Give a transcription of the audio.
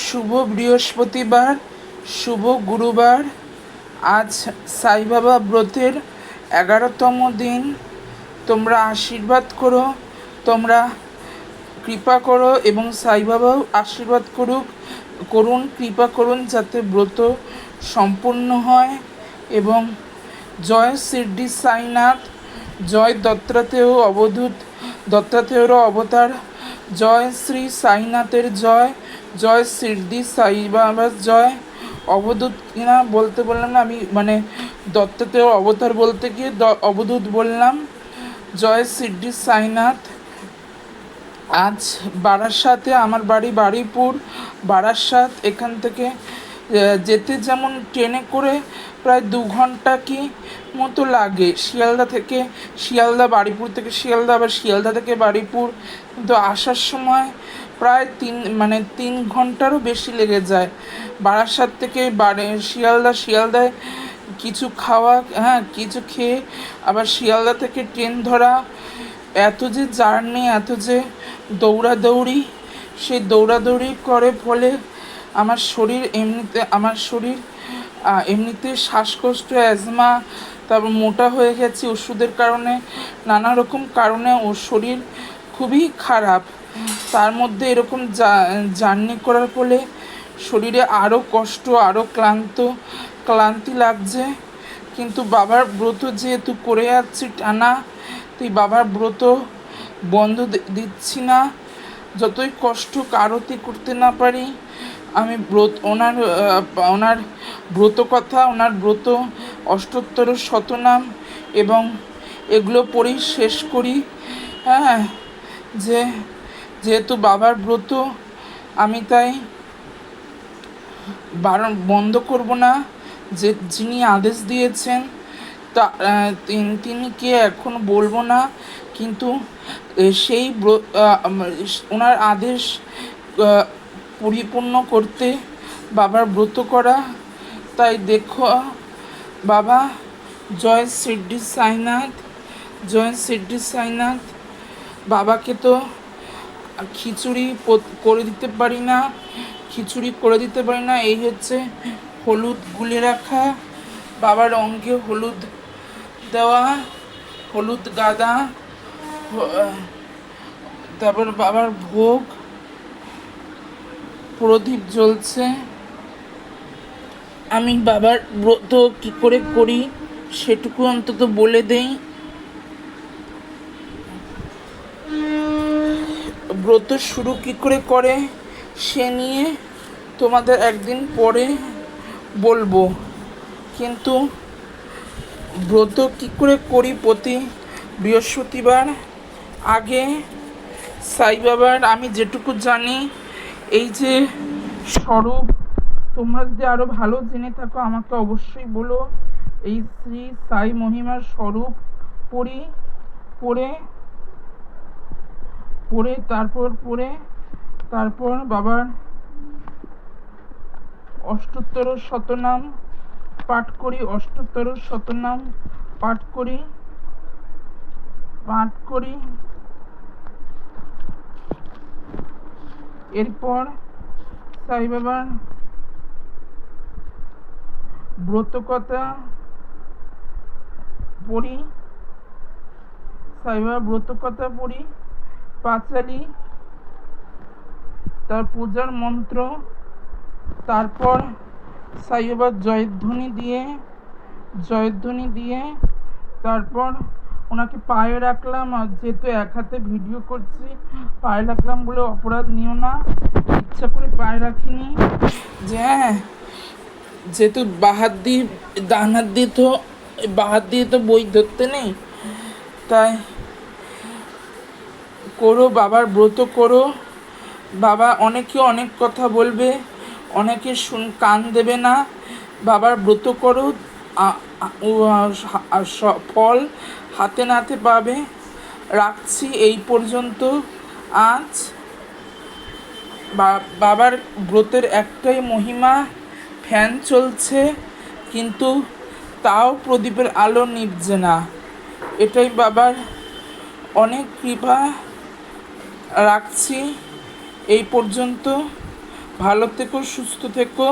শুভ বৃহস্পতিবার, শুভ গুরুবার। আজ সাই বাবা ব্রতের 11তম দিন। তোমরা আশীর্বাদ করো, তোমরা কৃপা করো এবং সাই বাবাও আশীর্বাদ করুন, কৃপা করুন যাতে ব্রত সম্পূর্ণ হয়। এবং জয় শিরডি সাইনাথ, জয় দত্তাত্রেয়র অবতার, জয় শ্রী সাইনাথের জয়, জয় শিরডি সাই বাবার জয়। অবধূত কিনা বলতে বললাম না, আমি দত্তাত্রেয় অবতার বলতে গিয়ে অবধূত বললাম। জয় শিরডি সাইনাথ। আজ বারাসাতে, আমার বাড়ি বারুইপুর, বারাসাত। এখান থেকে যেতে যেমন ট্রেনে করে প্রায় 2 ঘন্টা কি মতো লাগে, শিয়ালদা, বারুইপুর থেকে শিয়ালদা, আবার শিয়ালদা থেকে বারুইপুর। কিন্তু আসার সময় প্রায় 3 ঘন্টারও বেশি লেগে যায়। বারাসাত থেকে শিয়ালদায় কিছু কিছু খেয়ে আবার শিয়ালদা থেকে ট্রেন ধরা, এত যে জার্নি, এত যে দৌড়াদৌড়ি, সেই দৌড়াদৌড়ি করে ফলে আমার শরীর এমনিতে শ্বাসকষ্ট, অ্যাজমা, তারপর মোটা হয়ে গেছি ওষুধের কারণে, নানা রকম কারণে ওর শরীর খুবই খারাপ। তার মধ্যে এরকম জার্নি করার ফলে শরীরে আরও কষ্ট, আরও ক্লান্তি লাগছে। কিন্তু বাবার ব্রত যেহেতু করে যাচ্ছি টানা, তুই বাবার ব্রত বন্ধ দিচ্ছি না। যতই কষ্ট আরতি করতে না পারি, আমি ওনার ব্রত কথা, ওনার ব্রত অষ্টোত্তর শতনাম এবং এগুলো পড়েই শেষ করি। যেহেতু বাবার ব্রত, আমি তাই বন্ধ করব না। যিনি আদেশ দিয়েছেন তিনি কে এখন বলবো না, কিন্তু সেই ওনার আদেশ পরিপূর্ণ করতে বাবার ব্রত করা। তাই দেখো বাবা, জয় শিরডি সাইনাথ, জয় শিরডি সাইনাথ। বাবাকে তো খিচুড়ি করে দিতে পারি না, এই হচ্ছে হলুদ গুলে রাখা, বাবার অঙ্গে হলুদ দেওয়া, হলুদ গাদা, তারপর বাবার ভোগ, প্রদীপ জ্বলছে। আমি বাবার ব্রত কি করে করি সেটুকু অন্তত বলে দেই। ব্রত শুরু কি করে সে নিয়ে তোমাদের একদিন পরে বলবো, কিন্তু ব্রত কি করে করি প্রতি বৃহস্পতিবার। আগে সাই বাবার আমি যেটুকু জানি, এই যে স্বরূপ, তোমরা যদি আরও ভালো জেনে থাকো আমাকে অবশ্যই বলো। এই শ্রী সাই মহিমার স্বরূপ পড়ে তারপর বাবার অষ্টোত্তর শতনাম পাঠ করি। এরপর সাই বাবার ব্রতকথা পড়ি, পাঁচালি, তার পূজার মন্ত্র, তারপর সাই বাবার জয়ধ্বনি দিয়ে তারপর ওনাকে পায়ে রাখলাম। আর যেহেতু এক হাতে ভিডিও করছি, পায়ে রাখলাম বলে অপরাধ নিও না, ইচ্ছা করে পায়ে রাখিনি। যেহেতু ডান হাত দিয়ে তো বই ধরতে নেই, তাই করো, বাবার ব্রত করো। বাবা অনেকে অনেক কথা বলবে, অনেকে কান দেবে না। বাবার ব্রত করো, ফল হাতে নাতে পাবে। রাখছি এই পর্যন্ত। আজ বাবার ব্রতের একটাই মহিমা, ফ্যান চলছে কিন্তু তাও প্রদীপের আলো নিভছে না। এটাই বাবার অনেক কৃপা। রাখছি এই পর্যন্ত। ভালো থেকো, সুস্থ থেকো।